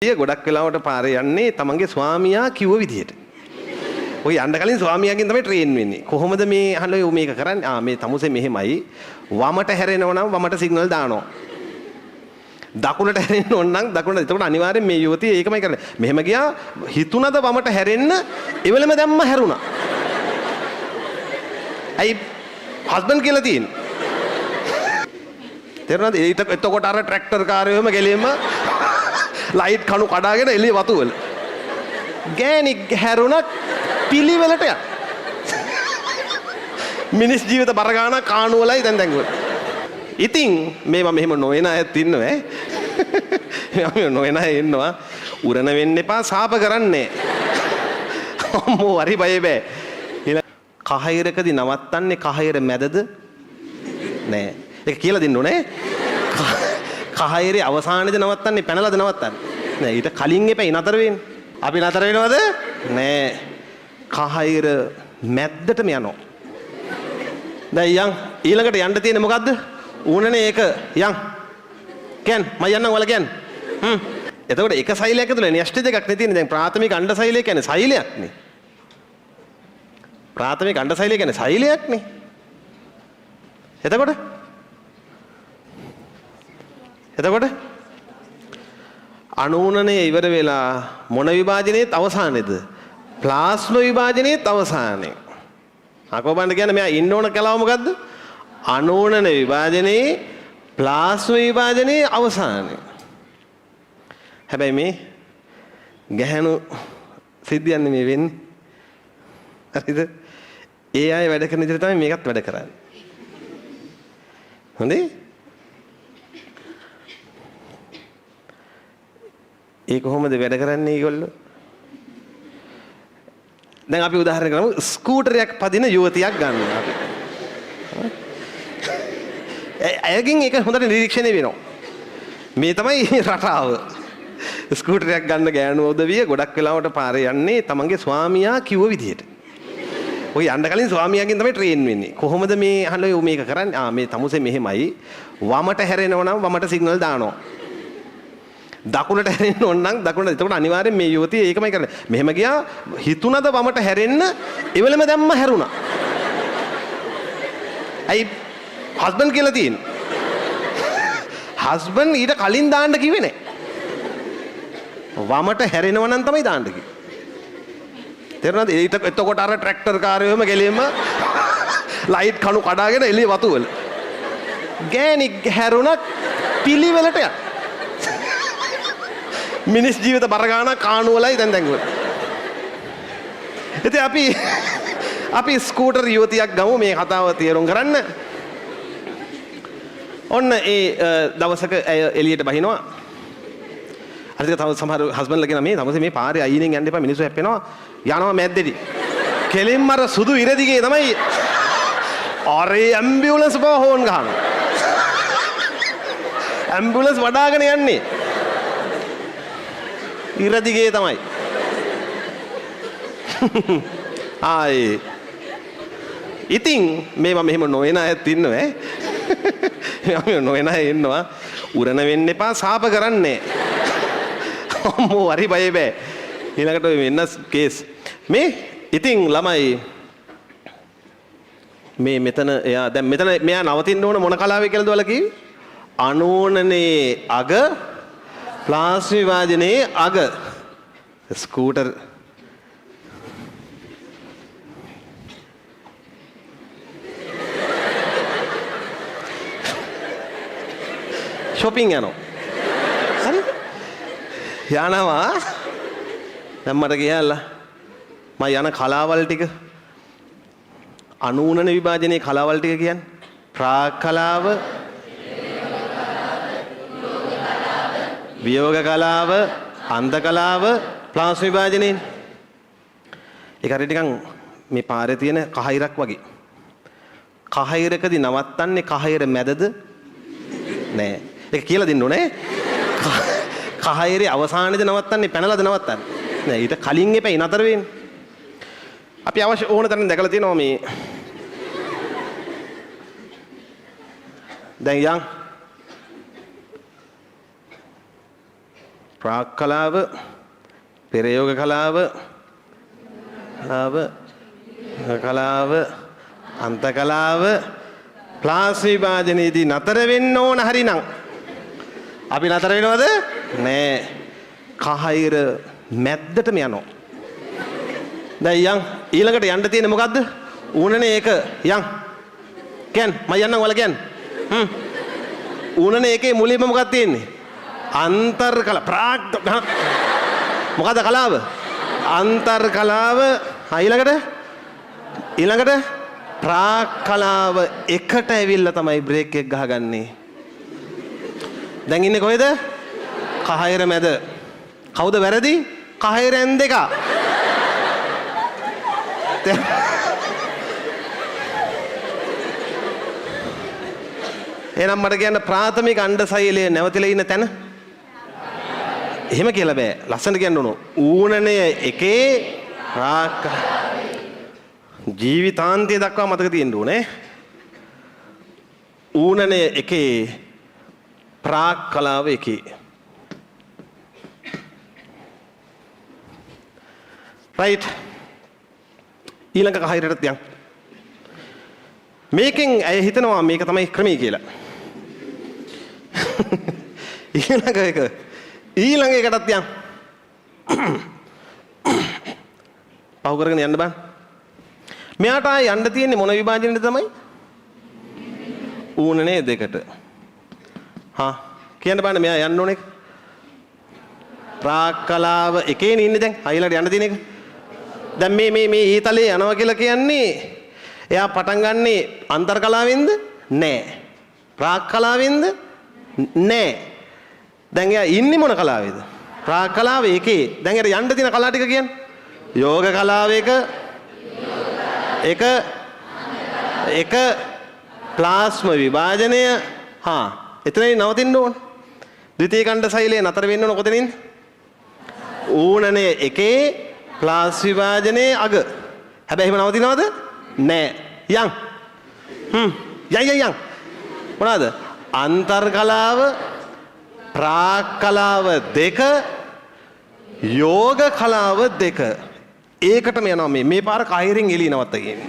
ගොඩක් වෙලාවට පාරේ යන්නේ තමන්ගේ ස්වාමියා කිව්ව විදිහට. ඔය යන්න කලින් ස්වාමියාගෙන් තමයි ට්‍රේන් වෙන්නේ. කොහොමද මේ අහලා මේක කරන්නේ? මේ තමුසේ මෙහෙමයි. වමට හැරෙනව නම් වමට සිග්නල් දානවා. දකුණට හැරෙන්න ඕන නම් දකුණට. එතකොට අනිවාර්යෙන් මේ යුවතිය ඒකමයි කරන්නේ. මෙහෙම ගියා හිතුණද වමට හැරෙන්න එවෙලම දැම්ම හැරුණා. අයි හස්බන්ඩ් කියලා තියෙන්නේ. තේරුණාද? එතකොට අර ට්‍රැක්ටර් කාර්යයම ගෙලෙම ලයිට් කණු කඩාගෙන එළිය වතු වල ගෑණි හැරුණා පිළිවෙලට යක් මිනිස් ජීවිත බර ගන්න කාණු වලයි දැන් ඉතින් මේවා මෙහෙම නොවන අයත් ඉන්නවා ඈ නොවන අය ඉන්නවා උරණ වෙන්න එපා සාප කරන්නේ අම්මෝ හරි බය බෑ කහයිරකදී නවත්තන්නේ කහයිර මැදද නෑ ඒක කියලා දෙන්න ඕනේ කහයිරේ අවසානයේදී නවත්තන්නේ පැනලාද නවත්තන්නේ නෑ ඊට කලින් එපැයි නතර වෙන්නේ අපි නතර වෙනවද නෑ කහයිර මැද්දටම යනවා දැන් යන් ඊළඟට යන්න තියෙන්නේ මොකද්ද ඌනනේ ඒක යන් කියන් මම යන්නම් ඔයාලා කියන්න එතකොට එක සෛලයක් ඇතුළේ න්‍යෂ්ටි දෙකක් නේ තියෙන්නේ දැන් ප්‍රාථමික අණ්ඩ සෛලය කියන්නේ සෛලයක් නේ ප්‍රාථමික අණ්ඩ සෛලය කියන්නේ සෛලයක් නේ එතකොට අණුනනේ ඉවර වෙලා මොන විභාජනයේත් අවසානයේද ප්ලාස්ම විභාජනයේත් අවසානයේ අකෝබන්ඩ කියන්නේ මෙයා ඉන්න ඕන කලාව මොකද්ද අණුනනේ විභාජනයේ ප්ලාස්ම විභාජනයේ අවසානයේ හැබැයි මේ ගැහණු සිද්ධියන්නේ මේ වෙන්නේ හරිද ඒ අය වැඩ කරන විදිහට තමයි මේකත් වැඩ කරන්නේ හොඳේ ඒ කොහොමද වැඩ කරන්නේ ඒගොල්ලෝ? දැන් අපි උදාහරණ කරමු ස්කූටරයක් පදින යුවතියක් ගන්නවා අපි. අයගෙන් ඒක හොඳට නිරීක්ෂණය වෙනවා. මේ තමයි රටාව. ස්කූටරයක් ගන්න ගෑනු උදවිය ගොඩක් වෙලාවට පාරේ යන්නේ තමන්ගේ ස්වාමියා කිව්ව විදිහට. ඔය යන්න කලින් ස්වාමියාගෙන් තමයි ට්‍රේන් වෙන්නේ. කොහොමද මේ අහලා මේක කරන්නේ? මේ තමුසේ මෙහෙමයි. වමට හැරෙනව නම් වමට සිග්නල් දානවා. දකුණට හැරෙන්න ඕන නම් දකුණට. එතකොට අනිවාර්යෙන් මේ යුවතිය ඒකමයි කරන්නේ. මෙහෙම ගියා හිතුණද වමට හැරෙන්න එවෙලම දැම්ම හැරුණා. අයි හස්බන්ඩ් කියලා තියෙන්නේ. හස්බන්ඩ් ඊට කලින් දාන්න කිව්වේ නෑ. වමට හැරෙනව නම් තමයි දාන්න කිව්වේ. තේරුණාද? එතකොට අර ට්‍රැක්ටර් කාර්යයම ගෙලෙම ලයිට් කණු කඩාගෙන එළිය වතු වල ගෑණි හැරුණා පිළිවෙලට යක් මිනිස් ජීවිත බර ගන්න කාණු වලයි දැන් ඉතින් අපි ස්කූටර් යුවතියක් ගමු මේ කතාව තේරුම් ගන්න. ඔන්න ඒ දවසක ඇය එළියට බහිනවා. අර තව සමහර හස්බන්ඩ්ලා කියන මේ තමසේ මේ පාරේ අයිනෙන් යන්න එපා මිනිස්සු හැප්පෙනවා. යනවා මැද්දේදී. කෙලින්ම අර සුදු ඉර දිගේ තමයි අරේ ඇම්බියුලන්ස් බව හෝන් ගහනවා. ඇම්බියුලන්ස් වඩාගෙන යන්නේ. ඉර දිගේ තමයි. ආයේ. ඉතින් මේවා මෙහෙම නොවන අයත් ඉන්නවා ඈ. මේවා නොවන අය ඉන්නවා. උරණ වෙන්න එපා සාප කරන්නේ. අම්මෝ හරි බය බෑ. ඊළඟට ඔය වෙන්න කේස්. මේ ඉතින් ළමයි මේ මෙතන එයා දැන් මෙතන මෙයා නවතින්න ඕන මොන කලාවේ කියලාද ඔයාලා කිව්වේ? අනෝනනේ අග ප්ලාස් විභාජනයේ අග ස්කූටර් shopping යනවා හරි යනවා දැන් මට ගියාලා මම යන කලාවල් ටික අනූනන විභාජනයේ කලාවල් ටික කියන්නේ ප්‍රාග් කලාව වියෝග කලාව අන්ධ කලාව ප්ලාස් විභාජනයේ ඒක හරියට නිකන් මේ පාරේ තියෙන කහයිරක් වගේ කහයිරකදී නවත්තන්නේ කහයිර මැදද නෑ ඒක කියලා දෙන්න ඕනේ කහයිරේ අවසානයේදී නවත්තන්නේ පැනලාද නවත්තන්නේ නෑ ඊට කලින් එපැයි නතර වෙන්නේ අපි අවශ්‍ය ඕන තරම් දැකලා තියෙනවා මේ දැන් යන් ප්‍රාක් කලාව, පෙරයෝග කලාව, කලාව, අන්ත කලාව, ප්ලාස් විභාජනයේදී නතර වෙන්න ඕන හරිනම් අපි නතර වෙනවද? නෑ. කහයිර මැද්දටම යනවා. දැන් යන් ඊළඟට යන්න තියෙන්නේ මොකද්ද? ඌනනේ ඒක යන්. කියන්න මම යන්නම් ඔයාලා කියන්න. ඌනනේ ඒකේ මුලින්ම මොකක්ද තියෙන්නේ? අන්තර් කලාව. ප්‍රාක් මොකද්ද කලාව? අන්තර් කලාව. ඊළඟට ප්‍රාක් කලාව එකට ඇවිල්ලා තමයි බ්‍රේක් එක ගහගන්නේ. දැන් ඉන්නේ කොහෙද? කහයිර මැද. කවුද වැරදි? කහයිරෙන් දෙක. එහෙනම් මට කියන්න ප්‍රාථමික අණ්ඩසෛලය නැවතිලා ඉන්න තැන? එහෙම කියලා බෑ. ලස්සනට කියන්න ඕන. ඌනණය එකේ ප්‍රාක් ජීවිතාන්තය දක්වා මතක තියෙන්න ඕනේ. ඌනණය එකේ ප්‍රාක් කලාව එකේ. රයිට්. ඊළඟ කහයිරට යන්. මේකෙන් අය හිතනවා මේක තමයි ක්‍රමී කියලා. ඊළඟ එකටත් යන්. පහු කරගෙන යන්න බෑ. මෙයාට ආය යන්න තියෙන්නේ මොන විභාජනෙද තමයි? ඌනනේ දෙකට. කියන්න බෑනේ මෙයා යන්න ඕනේ. ප්‍රාක් කලාව එකේනේ ඉන්නේ දැන්. අයිලට යන්න තියෙන එක. දැන් මේ ඊතලේ යනවා කියලා කියන්නේ එයා පටන් ගන්නේ අන්තර් කලාවෙන්ද? නෑ. ප්‍රාක් කලාවෙන්ද? නෑ. දැන් එයා ඉන්නේ මොන කලාවේද? ප්‍රාක් කලාව එකේ. දැන් එයාට යන්න තියෙන කලා ටික කියන්නේ යෝග කලාව එක ප්ලාස්ම විභාජනය. එතනයි නවතින්න ඕන. ද්විතීයික අණ්ඩසෛලයේ නතර වෙන්න ඕන කොතනින්? ඌනනේ එකේ ප්ලාස් විභාජනයේ අග. හැබැයි එහෙම නවතිනවද? නෑ. යන්. යන්. මොනවාද? අන්තර් කලාව, ප්‍රාක් කලාව දෙක, යෝග කලාව දෙක. ඒකටම යනවා මේ පාර කහිරින් එළිය නවත්ත කියන්නේ.